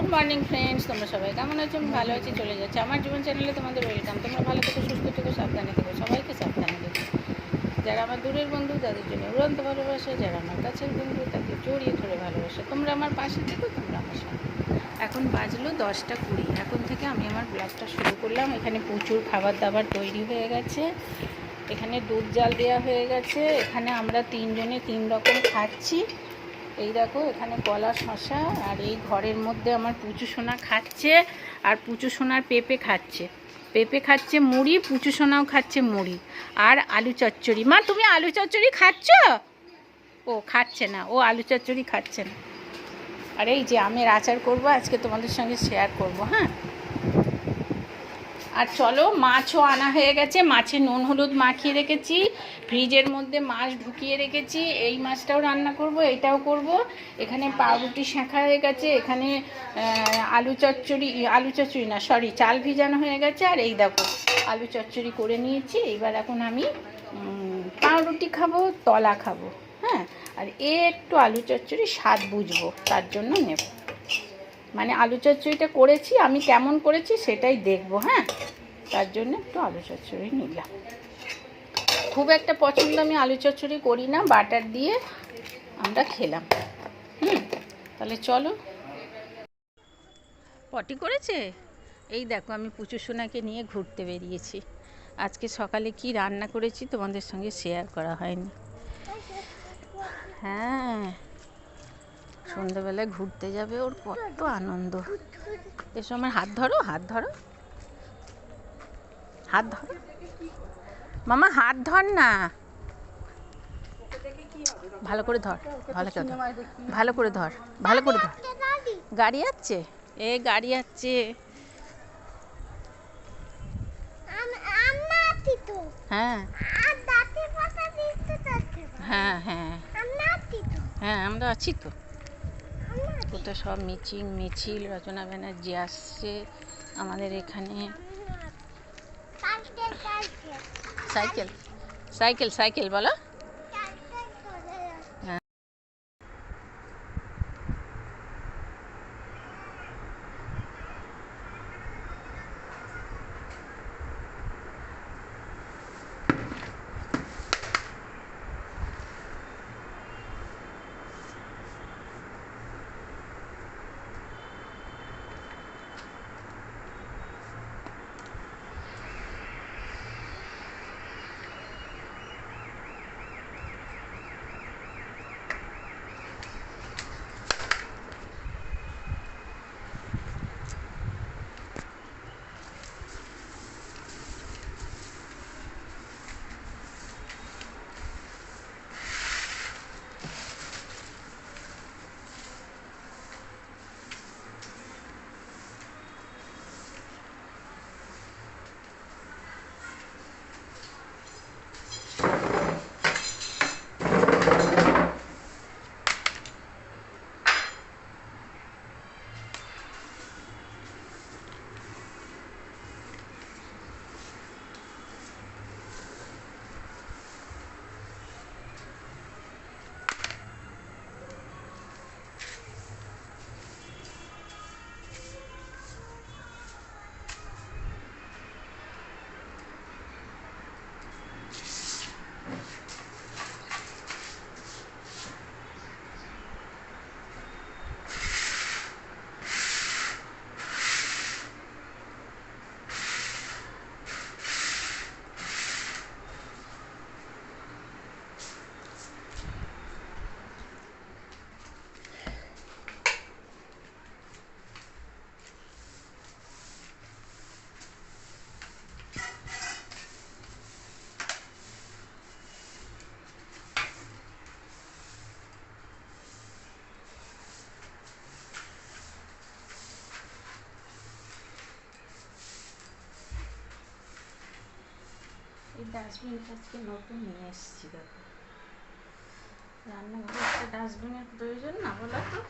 Good morning friends, তোমরা সবাই কেমন আছো? আমি ভালো আছি, চলে যাচ্ছে আমার জীবন চ্যানেলে তোমাদের ওয়েলকাম। তোমরা ভালো থেকো, সুস্থ থেকো, সাবধানে থেকো, সবাইকে সাবধানে থেকো। যারা আমার দূরের বন্ধু তাদের জন্য উড়ন্ত ভালোবাসা, যারা আমার কাছের বন্ধু তাদের জড়িয়ে ধরে ভালোবাসা। তোমরা আমার পাশে থেকো, তোমরা আমার সাথে। এখন বাজলো 10:20। এখন থেকে আমি আমার ব্লগটা শুরু করলাম। এখানে প্রচুর খাবার দাবার তৈরি হয়ে গেছে। এখানে দুধ জাল দেওয়া হয়ে গেছে। এখানে আমরা তিনজনে 3 রকম খাচ্ছি। এই দেখো, এখানে কলা, শশা, আর এই ঘরের মধ্যে আমার পুচু সোনা খাচ্ছে। আর পুচু সোনার পেঁপে খাচ্ছে মুড়ি, পুচু সোনাও খাচ্ছে মুড়ি আর আলু চচ্চড়ি। মা, তুমি আলু চচ্চড়ি খাচ্ছ? ও খাচ্ছে না, ও আলু চচ্চড়ি খাচ্ছে না। আর এই যে আমের আচার করব, আজকে তোমাদের সঙ্গে শেয়ার করব। হ্যাঁ, আর চলো, মাছও আনা হয়ে গেছে। মাছে নুন হলুদ মাখিয়ে রেখেছি, ফ্রিজের মধ্যে মাছ ঢুকিয়ে রেখেছি। এই মাছটাও রান্না করব, এটাও করব। এখানে পাউরুটি শাঁখা হয়ে গেছে। এখানে আলু চচ্চড়ি না, সরি, চাল ভিজানো হয়ে গেছে। আর এই দেখো, আলু চচ্চড়ি করে নিয়েছি। এইবার এখন আমি পাউরুটি খাবো, তলা খাবো। হ্যাঁ, আর একটু আলু চচ্চড়ি স্বাদ বুঝবো, তার জন্য নেব। মানে আলু চচ্চড়িটা করেছি, আমি কেমন করেছি সেটাই দেখবো। হ্যাঁ, তার জন্য একটু আলু চচ্চড়ি নিলাম। খুব একটা পছন্দ আমি আলু চচ্চড়ি করি না, বাটার দিয়ে আমরা খেলাম। তাহলে চলো। পটি করেছে? এই দেখো, আমি পুচু সোনাকে নিয়ে ঘুরতে বেরিয়েছি। আজকে সকালে কি রান্না করেছি তোমাদের সঙ্গে শেয়ার করা হয়নি। হ্যাঁ, সন্ধ্যেবেলায় ঘুরতে যাবে, ওর কত আনন্দ। এসো, আমার হাত ধরো, হাত ধরো, হাত ধরো মামা, হাত ধর না। ভালো করে ধর, ভালো করে ধর, ভালো করে ধর, ভালো করে ধর। গাড়ি আসছে, এ গাড়ি আসছে। হ্যাঁ হ্যাঁ হ্যাঁ হ্যাঁ, আমরা আছি তো। কোথাও সব মিছিল, রচনা ব্যানার্জি আসছে আমাদের এখানে। সাইকেল সাইকেল সাইকেল বলো। এই ডাস্টবিনটা আজকে নতুন নিয়ে এসেছি। দেখো, রান্নাঘরে একটা ডাস্টবিনের প্রয়োজন না, বলো তো?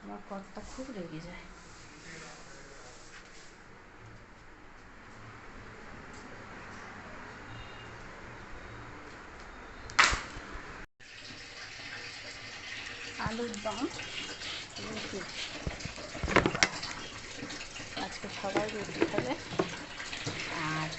আমার কর্তা খুব রেগে যায়। আলুর দম রুটি। আজকে সবাই রুটি খাবে। আর